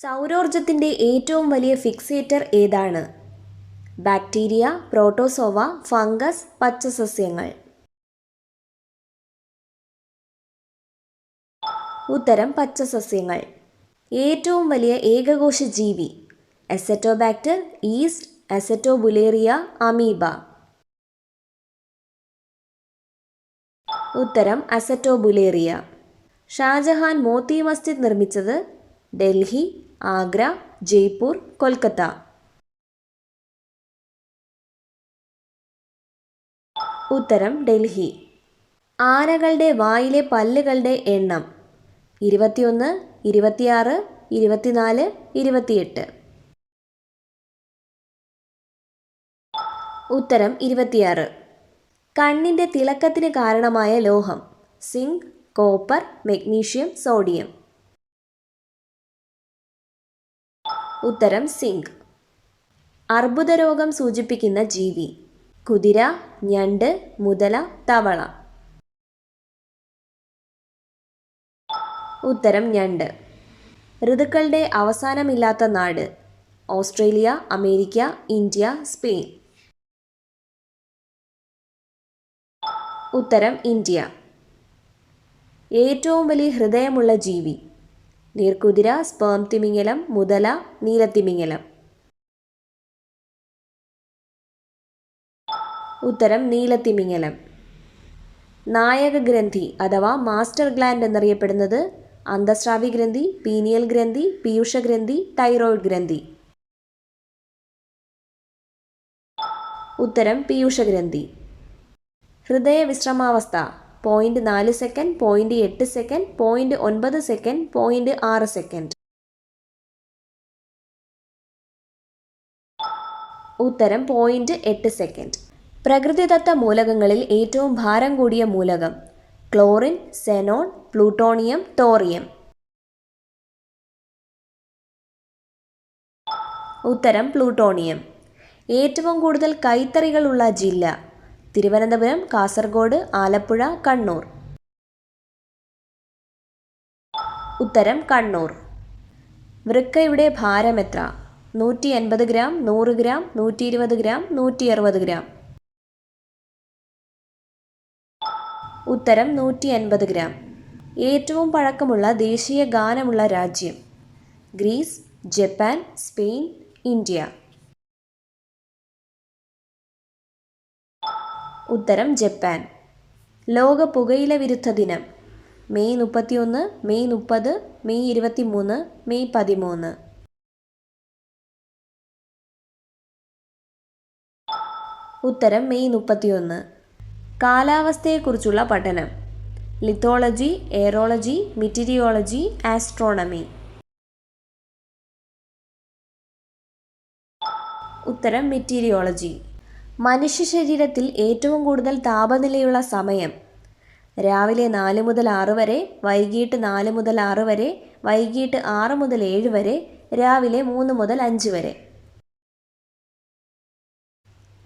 സൗരോർജത്തിൻ്റെ ഏറ്റവും വലിയ ഫിക്സേറ്റർ ഏതാണ്? ബാക്ടീരിയ, പ്രോട്ടോസോവ, ഫംഗസ്, പച്ചസസ്യങ്ങൾ. ഉത്തരം പച്ചസസ്യങ്ങൾ. ഏറ്റവും വലിയ ഏകകോശ ജീവി? Azotobacter, yeast, acetabularia, amoeba. ഉത്തരം അസറ്റോബുലേറിയ. ഷാജഹാൻ മോത്തി മസ്ജിദ് നിർമ്മിച്ചത്? ഡൽഹി, ആഗ്ര, ജയ്പൂർ, കൊൽക്കത്ത. ഉത്തരം ഡൽഹി. ആനകളുടെ വായിലെ പല്ലുകളുടെ എണ്ണം? 21, 26, 24, 28. ഉത്തരം 26. കണ്ണിൻ്റെ തിളക്കത്തിന് കാരണമായ ലോഹം? Zinc, copper, magnesium, sodium. ഉത്തരം സിങ്ക്. അർബുദരോഗം സൂചിപ്പിക്കുന്ന ജീവി? കുതിര, ഞണ്ട്, മുതല, തവള. ഉത്തരം ഞണ്ട്. ഋതുക്കളുടെ അവസാനമില്ലാത്ത നാട്? Australia, America, India, Spain. ഉത്തരം ഇന്ത്യ. ഏറ്റവും വലിയ ഹൃദയമുള്ള ജീവി? നീർക്കുതിര, സ്പേം തിമിംഗലം, മുതല, നീലത്തിമിംഗലം. ഉത്തരം നീലത്തിമിംഗലം. നായകഗ്രന്ഥി അഥവാ മാസ്റ്റർ ഗ്ലാൻഡ് എന്നറിയപ്പെടുന്നത്? അന്തസ്രാവി ഗ്രന്ഥി, പീനിയൽ ഗ്രന്ഥി, പീയൂഷഗ്രന്ഥി, തൈറോയ്ഡ് ഗ്രന്ഥി. ഉത്തരം പീയൂഷഗ്രന്ഥി. ഹൃദയ വിശ്രമാവസ്ഥ? 0.4 സെക്കൻഡ്, 0.8 സെക്കൻഡ്, 0.9 സെക്കൻഡ്, 0.6 സെക്കൻഡ്. ഉത്തരം 0.8 സെക്കൻഡ്. പ്രകൃതിദത്ത മൂലകങ്ങളിൽ ഏറ്റവും ഭാരം കൂടിയ മൂലകം? Chlorine, Zenon, plutonium, thorium. ഉത്തരം പ്ലൂട്ടോണിയം. ഏറ്റവും കൂടുതൽ കൈത്തറികളുള്ള ജില്ല? തിരുവനന്തപുരം, കാസർഗോഡ്, ആലപ്പുഴ, കണ്ണൂർ. ഉത്തരം കണ്ണൂർ. വൃക്കയുടെ ഭാരം എത്ര? 180 ഗ്രാം, 100 ഗ്രാം, 120 ഗ്രാം, 160 ഗ്രാം. ഉത്തരം 180 ഗ്രാം. ഏറ്റവും പഴക്കമുള്ള ദേശീയ ഗാനമുള്ള രാജ്യം? Greece, Japan, Spain, India. ഉത്തരം ജപ്പാൻ. ലോക പുകയില വിരുദ്ധ ദിനം? May 31, May 30, May 23, May 13. ഉത്തരം മെയ് 31. കാലാവസ്ഥയെക്കുറിച്ചുള്ള പഠനം? Lithology, aerology, meteorology, astronomy. ഉത്തരം മെറ്റീരിയോളജി. മനുഷ്യ ശരീരത്തിൽ ഏറ്റവും കൂടുതൽ താപനിലയുള്ള സമയം? രാവിലെ 4 മുതൽ 6 വരെ, വൈകിട്ട് 4 മുതൽ 6 വരെ, വൈകിട്ട് 6 മുതൽ 7 വരെ, രാവിലെ 3 മുതൽ 5 വരെ.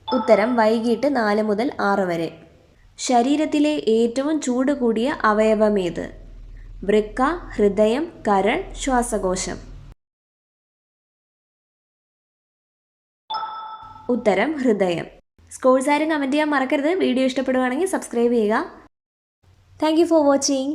ഉത്തരം വൈകിട്ട് 4 മുതൽ 6 വരെ. ശരീരത്തിലെ ഏറ്റവും ചൂട് കൂടിയ അവയവമേത്? വൃക്ക, ഹൃദയം, കരൾ, ശ്വാസകോശം. ഉത്തരം ഹൃദയം. സ്കോഴ്സ് ആരും കമൻറ്റ് ചെയ്യാൻ മറക്കരുത്. വീഡിയോ ഇഷ്ടപ്പെടുകയാണെങ്കിൽ സബ്സ്ക്രൈബ് ചെയ്യുക. Thank you for watching.